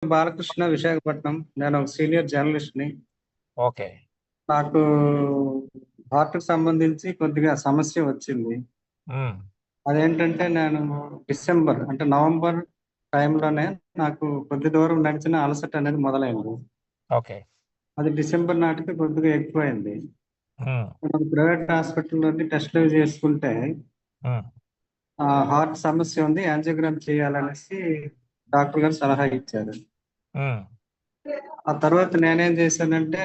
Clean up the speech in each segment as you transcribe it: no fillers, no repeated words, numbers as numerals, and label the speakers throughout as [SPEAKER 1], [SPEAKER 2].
[SPEAKER 1] బాలకృష్ణ, విశాఖపట్నం. నేను ఒక senior జర్నలిస్ట్‌ని.
[SPEAKER 2] Okay.
[SPEAKER 1] నాకు హార్ట్‌కి సంబంధించి కొద్దిగా సమస్య వచ్చింది.
[SPEAKER 2] హ్మ్.
[SPEAKER 1] అదేంటంటే నేను డిసెంబర్ అంటే నవంబర్ టైంలోనే నాకు కొద్ది దూరం నడిచిన అలసట అనేది మొదలైంది.
[SPEAKER 2] ఓకే.
[SPEAKER 1] అది డిసెంబర్ నాటికి కొద్దిగా ఎక్కువైంది.
[SPEAKER 2] హ్మ్.
[SPEAKER 1] నేను ప్రైవేట్ హాస్పిటల్‌లోని టెస్టులు చేసుకుంటే
[SPEAKER 2] హ్మ్.
[SPEAKER 1] హార్ట్ సమస్య ఉంది. యాంజియోగ్రామ్ చేయాలనేసి డాక్టర్ గారు సలహా ఇచ్చారు.
[SPEAKER 2] హ్మ్.
[SPEAKER 1] ఆ తర్వాత నేనేం చేశానంటే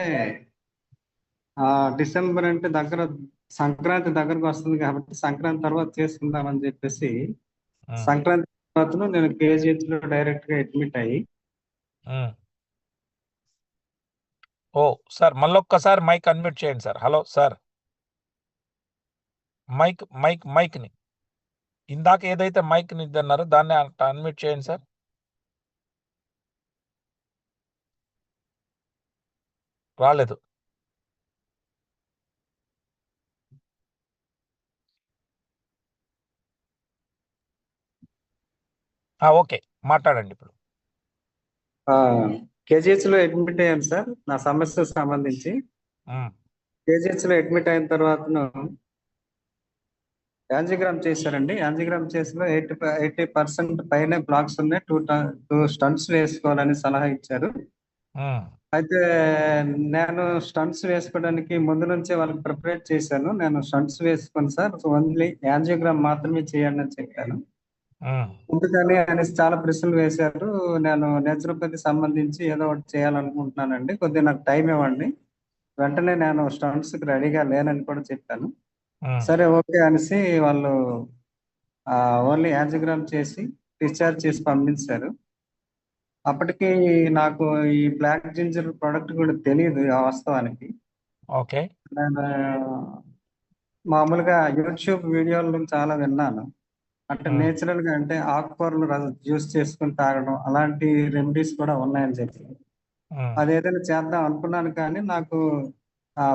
[SPEAKER 1] డిసెంబర్ అంటే సంక్రాంతి దగ్గరకు వస్తుంది కాబట్టి సంక్రాంతి తర్వాత చేసుకుందామని చెప్పేసి
[SPEAKER 2] హ్మ్.
[SPEAKER 1] సంక్రాంతి తర్వాత నేను కేజీహెచ్లో డైరెక్ట్ గా అడ్మిట్ అయ్యి
[SPEAKER 2] హ్మ్. ఓ సార్ మళ్ళొక్కసారి మైక్ అన్మ్యూట్ చేయండి సార్. Hello sir. మైక్‌ని ఇందాక ఏదైతే మైక్‌ని ఇదన్నారో దాన్ని అన్మ్యూట్ చేయండి సార్. రాలేదు. ఓకే. మాట్లాడండి ఇప్పుడు.
[SPEAKER 1] కేజీహెచ్లో అడ్మిట్ అయ్యాను సార్ నా సమస్యకు సంబంధించి.
[SPEAKER 2] హ్మ్.
[SPEAKER 1] కేజీహెచ్లో అడ్మిట్ అయిన తర్వాతను యాంజియోగ్రామ్ చేశారండి. యాంజియోగ్రామ్ చేసిన 80% పైనే బ్లాక్స్ ఉన్నాయి. టూ స్టంట్స్ వేసుకోవాలని సలహా ఇచ్చారు.
[SPEAKER 2] హ్మ్.
[SPEAKER 1] అయితే నేను స్టంట్స్ వేసుకోవడానికి ముందు నుంచే వాళ్ళకి ప్రిపరేట్ చేశాను. నేను స్టంట్స్ వేసుకోను సార్. ఓన్లీ యాంజియోగ్రామ్ మాత్రమే చేయండి అని చెప్పాను.
[SPEAKER 2] హ్మ్.
[SPEAKER 1] ఎందుకని అనేసి చాలా ప్రశ్నలు వేశారు. నేను నేచురోపతి సంబంధించి ఏదో ఒకటి చేయాలనుకుంటున్నానండి. కొద్దిగా నాకు టైం ఇవ్వండి. వెంటనే నేను స్టంట్స్‌కి రెడీగా లేనని కూడా చెప్పాను.
[SPEAKER 2] హ్మ్.
[SPEAKER 1] సరే ఓకే అనేసి వాళ్ళు ఓన్లీ యాంజియోగ్రామ్ చేసి డిశ్చార్జ్ చేసి పంపించారు. అప్పటికి నాకు ఈ బ్లాక్ జింజర్ ప్రొడక్ట్ కూడా తెలీదు వాస్తవానికి.
[SPEAKER 2] ఓకే.
[SPEAKER 1] నేను మామూలుగా యూట్యూబ్ వీడియోలు చాలా విన్నాను. అంటే
[SPEAKER 2] హ్మ్.
[SPEAKER 1] నేచురల్‌గా అంటే ఆకుకూరలు జ్యూస్ చేసుకొని తాగడం అలాంటి రెమెడీస్ కూడా ఉన్నాయని చెప్పి.
[SPEAKER 2] హ్మ్.
[SPEAKER 1] అదేదైనా చేద్దాం అనుకున్నాను కానీ నాకు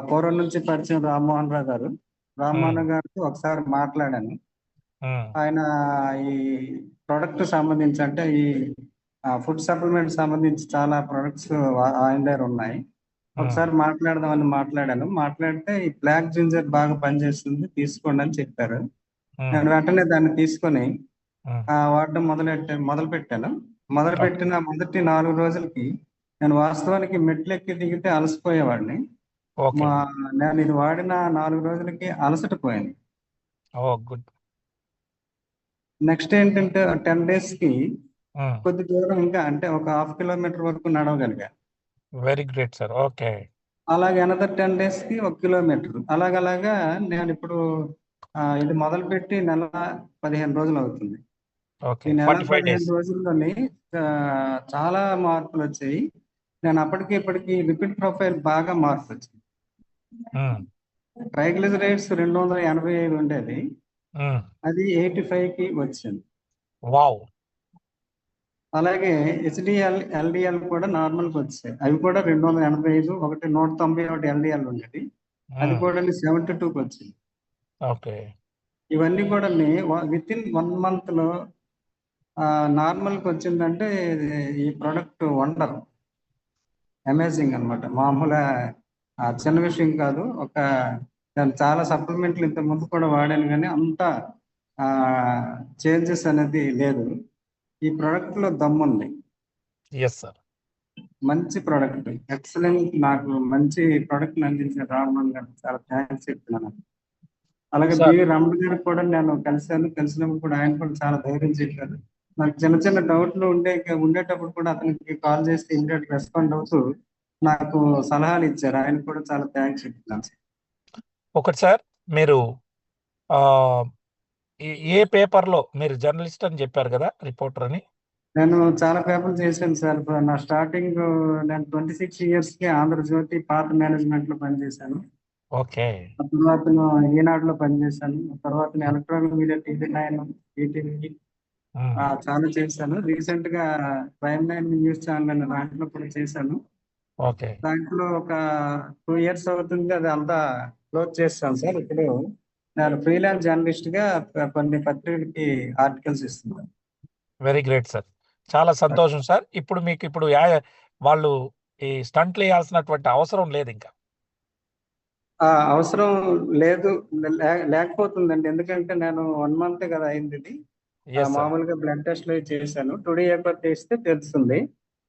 [SPEAKER 1] పూర్వం నుంచి పరిచయం రామ్మోహన్ రావు గారు.
[SPEAKER 2] హ్మ్.
[SPEAKER 1] రామ్మోహన్ గారితో ఒకసారి మాట్లాడాను.
[SPEAKER 2] హ్మ్.
[SPEAKER 1] ఆయన ఈ ప్రొడక్ట్ సంబంధించి అంటే ఈ ఫుడ్ సప్లిమెంట్ సంబంధించి చాలా ప్రొడక్ట్స్ ఆయన దగ్గర ఉన్నాయి.
[SPEAKER 2] హ్మ్.
[SPEAKER 1] ఒకసారి మాట్లాడదామని మాట్లాడాను. మాట్లాడితే ఈ బ్లాక్ జింజర్ బాగా పనిచేస్తుంది తీసుకోండి అని చెప్పారు.
[SPEAKER 2] హ్మ్.
[SPEAKER 1] నేను వెంటనే దాన్ని తీసుకొని
[SPEAKER 2] హ్మ్.
[SPEAKER 1] వాడడం మొదలుపెట్టాను.
[SPEAKER 2] ఓకే.
[SPEAKER 1] మొదలుపెట్టిన మొదటి 4 రోజులకి నేను వాస్తవానికి మెట్లెక్కి దిగితే అలసిపోయేవాడిని.
[SPEAKER 2] ఓకే.
[SPEAKER 1] మా నేను ఇది వాడిన 4 రోజులకి అలసట పోయింది.
[SPEAKER 2] ఓహ్! గుడ్.
[SPEAKER 1] నెక్స్ట్ ఏంటంటే 10 డేస్‌కి
[SPEAKER 2] హ్మ్.
[SPEAKER 1] కొద్ది దూరం ఇంకా అంటే ఒక హాఫ్ కిలోమీటర్ వరకు నడవగలిగా.
[SPEAKER 2] Very great sir. ఓకే.
[SPEAKER 1] అలాగే అనదర్ 10 డేస్‌కి 1 కిలోమీటర్. అలాగలాగా నేనిప్పుడు ఇది మొదలుపెట్టి నెల 15 రోజులవుతుంది.
[SPEAKER 2] ఓకే.
[SPEAKER 1] ఈ నెల
[SPEAKER 2] 45
[SPEAKER 1] 15
[SPEAKER 2] డేస్.
[SPEAKER 1] రోజుల్లోని చాలా మార్పులొచ్చాయి. నేను అప్పటికి ఇప్పటికి లిపిడ్ ప్రొఫైల్ బాగా మార్పొచ్చింది.
[SPEAKER 2] హ్మ్.
[SPEAKER 1] ట్రైగ్లిజరైడ్స్ 285 ఉండేది.
[SPEAKER 2] హ్మ్.
[SPEAKER 1] అది 85కి వచ్చింది.
[SPEAKER 2] వావ్!
[SPEAKER 1] అలాగే హెచ్‌డీఎల్, ఎల్‌డీఎల్ కూడా నార్మల్‌కొచ్చాయి. అవి కూడా 285 ఒకటి 191 ఎల్‌డీఎల్ ఉండేది. అది
[SPEAKER 2] హ్మ్.
[SPEAKER 1] కూడా 72కొచ్చింది.
[SPEAKER 2] ఓకే.
[SPEAKER 1] ఇవన్నీ కూడాని వితిన్ 1 మంత్‌లో నార్మల్‌కొచ్చిందంటే ఇది ఈ ప్రొడక్ట్ వండర్. అమేజింగ్ అన్నమాట. మామూలుగా చిన్న విషయం కాదు. నేను చాలా సప్లిమెంట్లు ఇంతకుముందు కూడా వాడాను గానీ అంత చేంజెస్ అనేది లేదు. ఈ ప్రొడక్ట్‌లో దమ్ముంది.
[SPEAKER 2] Yes sir.
[SPEAKER 1] మంచి ప్రొడక్ట్. ఎక్సలెంట్. నాకు మంచి ప్రొడక్ట్‌ని అందించిన రామ్మోహన్ గారికి చాలా థాంక్స్ చెప్తున్నాను. అలాగే
[SPEAKER 2] సార్
[SPEAKER 1] బివి రమణ గారికి కూడా నేను కలిసాను. కలిసినప్పుడు కూడా ఆయన కూడా చాలా ధైర్యం చెప్పారు. నాకు చిన్న చిన్న డౌట్‌లు ఉండేటప్పుడు కూడా అతనికి కాల్ చేస్తే ఇమ్మీడియేట్ రెస్పాండ్ అవుతూ నాకు సలహాలు ఇచ్చారు. ఆయనకి కూడా చాలా థాంక్స్ చెప్తున్నాను.
[SPEAKER 2] ఒకటి సార్ మీరు ఆహ్, ఏ పేపర్‌లో మీరు జర్నలిస్ట్ అని చెప్పారు గదా! రిపోర్టర్ అని.
[SPEAKER 1] నేను చాలా పేపర్లు చేశాను సార్. నా స్టార్టింగ్ నేను 26 ఇయర్స్‌కి 'ఆంధ్రజ్యోతి' పాత మేనేజ్మెంట్‌లో పనిచేశాను.
[SPEAKER 2] ఓకే.
[SPEAKER 1] ఆ తర్వాతను 'ఈనాడులో' పనిచేశాను. ఆ తర్వాతను ఎలక్ట్రానిక్ మీడియా టీవీ9, ఈటీవీ
[SPEAKER 2] హ్మ్.
[SPEAKER 1] చాలా చేశాను. రీసెంట్‌గా ప్రైమ్9 న్యూస్ ఛానెల్ అనే దాంట్లో కూడా చేశాను.
[SPEAKER 2] ఓకే.
[SPEAKER 1] దాంట్లో ఒక 2 ఇయర్స్ అవుతుంది. అది అంతా క్లోజ్ చేసేసాం సార్. ఇప్పుడు నేను ఫ్రీలాన్స్ జర్నలిస్ట్‌గా కొన్ని పత్రికలకి ఆర్టికల్స్ ఇస్తున్నాను.
[SPEAKER 2] Very great sir. చాలా సంతోషం సార్. ఇప్పుడు మీకు ఇప్పుడు వాళ్ళు ఈ స్టంట్లు వేయాల్సినటువంటి అవసరం లేదు ఇంకా.
[SPEAKER 1] అవసరం లేదు, లేకపోతుందండి. ఎందుకంటే నేను 1 month కదా అయింది ఇది.
[SPEAKER 2] Yes sir.
[SPEAKER 1] మామూలుగా బ్లడ్ టెస్ట్లు చేశాను. టుడే ఎకో చేస్తే తెలుస్తుంది.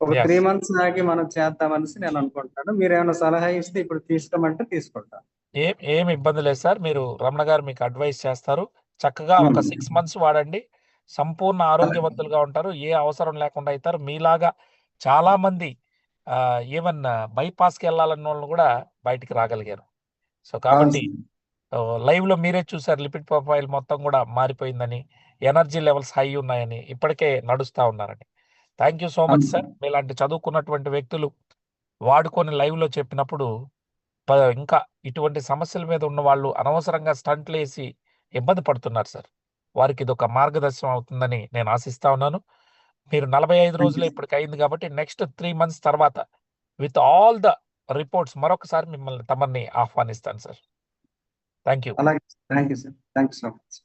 [SPEAKER 1] ఒక
[SPEAKER 2] ఎస్.
[SPEAKER 1] 3 months ఆగి మనం చేద్దామనేసి నేను అనుకుంటున్నాను. మీరు ఏమైనా సలహా ఇస్తే ఇప్పుడు తీసుకోమంటే తీసుకుంటాను.
[SPEAKER 2] ఏం ఇబ్బంది లేదు సార్. మీరు రమణ గారు మీకు అడ్వైస్ చేస్తారు. చక్కగా ఒక 6 months వాడండి. సంపూర్ణ ఆరోగ్యవంతులుగా ఉంటారు. ఏ అవసరం లేకుండా అవుతారు. మీలాగా చాలా మంది ఈవెన్ బైపాస్కి వెళ్ళాలన్న వాళ్ళు కూడా బయటికి రాగలిగారు. సో కాబట్టి లైవ్ లో మీరే చూసారు లిపిడ్ ప్రొఫైల్ మొత్తం కూడా మారిపోయిందని, ఎనర్జీ లెవెల్స్ హై ఉన్నాయని, ఇప్పటికే నడుస్తా ఉన్నారని. Thank you so much sir. మీలాంటి చదువుకున్నటువంటి వ్యక్తులు వాడుకొని లైవ్ లో చెప్పినప్పుడు ఇంకా ఇటువంటి సమస్యల మీద ఉన్న వాళ్ళు అనవసరంగా స్టంట్లు వేసి ఇబ్బంది పడుతున్నారు సార్. వారికి ఇది ఒక మార్గదర్శనం అవుతుందని నేను ఆశిస్తా ఉన్నాను. మీరు 45 రోజులే ఇప్పటికి అయింది కాబట్టి నెక్స్ట్ 3 months తర్వాత విత్ ఆల్ ద రిపోర్ట్స్ మరొకసారి తమని ఆహ్వానిస్తాను సార్. Thank you.
[SPEAKER 1] అలాగే. Thank you sir. Thank you so much.